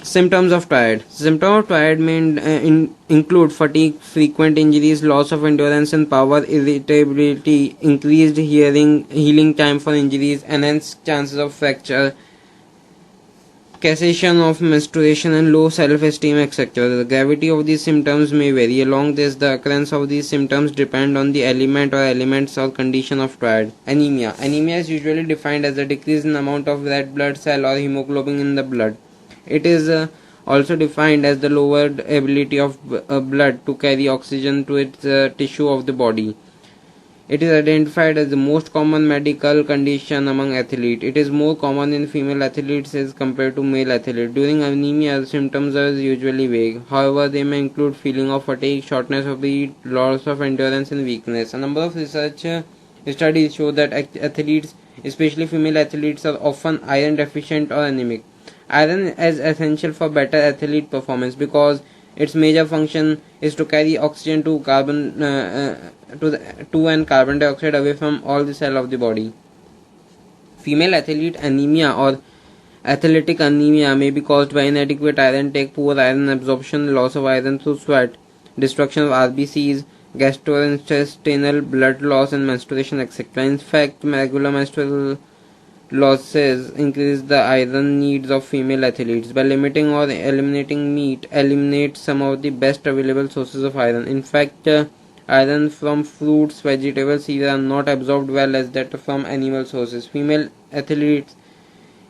Symptoms of tired. Symptoms of tired may include fatigue, frequent injuries, loss of endurance and power, irritability, increased healing time for injuries, enhanced chances of fracture, cessation of menstruation and low self-esteem, etc. The gravity of these symptoms may vary. Along this, the occurrence of these symptoms depend on the element or elements or condition of tired. Anemia. Anemia is usually defined as a decrease in amount of red blood cell or hemoglobin in the blood. It is also defined as the lowered ability of blood to carry oxygen to its tissue of the body. It is identified as the most common medical condition among athletes. It is more common in female athletes as compared to male athletes. During anemia, the symptoms are usually vague. However, they may include feeling of fatigue, shortness of breath, loss of endurance, and weakness. A number of research studies show that athletes, especially female athletes, are often iron deficient or anemic. Iron is essential for better athlete performance because its major function is to carry oxygen to and carbon dioxide away from all the cells of the body. Female athlete anemia or athletic anemia may be caused by inadequate iron intake, poor iron absorption, loss of iron through sweat, destruction of RBCs, gastrointestinal blood loss, and menstruation, etc. In fact, regular menstrual losses increase the iron needs of female athletes. By limiting or eliminating meat, eliminate some of the best available sources of iron. In fact, iron from fruits, vegetables, seeds are not absorbed well as that from animal sources. Female athletes,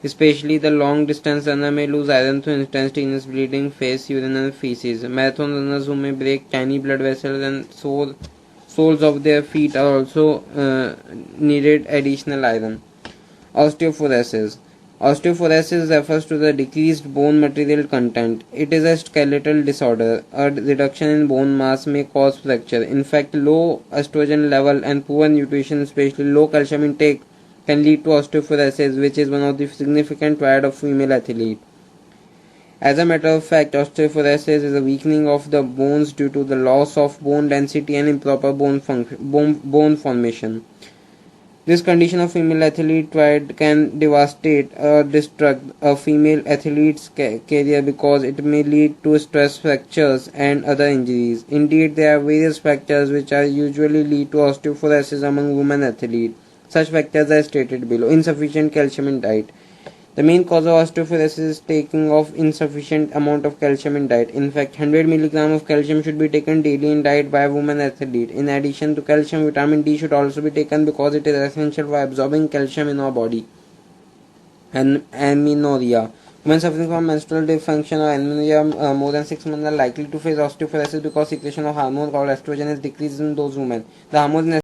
especially the long distance runner, may lose iron through instantaneous bleeding, face, urine, and feces. Marathon runners who may break tiny blood vessels and soles of their feet are also needed additional iron. Osteoporosis. Osteoporosis refers to the decreased bone material content. It is a skeletal disorder. A reduction in bone mass may cause fracture. In fact, low estrogen level and poor nutrition, especially low calcium intake, can lead to osteoporosis, which is one of the significant triad of female athletes. As a matter of fact, osteoporosis is a weakening of the bones due to the loss of bone density and improper bone formation. This condition of female athlete triad can devastate or destruct a female athlete's career because it may lead to stress fractures and other injuries. Indeed, there are various factors which are usually lead to osteoporosis among women athletes. Such factors are stated below. Insufficient calcium in diet. The main cause of osteoporosis is taking of insufficient amount of calcium in diet. In fact, 100 mg of calcium should be taken daily in diet by a woman athlete. In addition to calcium, vitamin D should also be taken because it is essential for absorbing calcium in our body. And amenorrhea. Women suffering from menstrual dysfunction or amenorrhea more than 6 months are likely to face osteoporosis because secretion of hormone called estrogen is decreased in those women. The hormone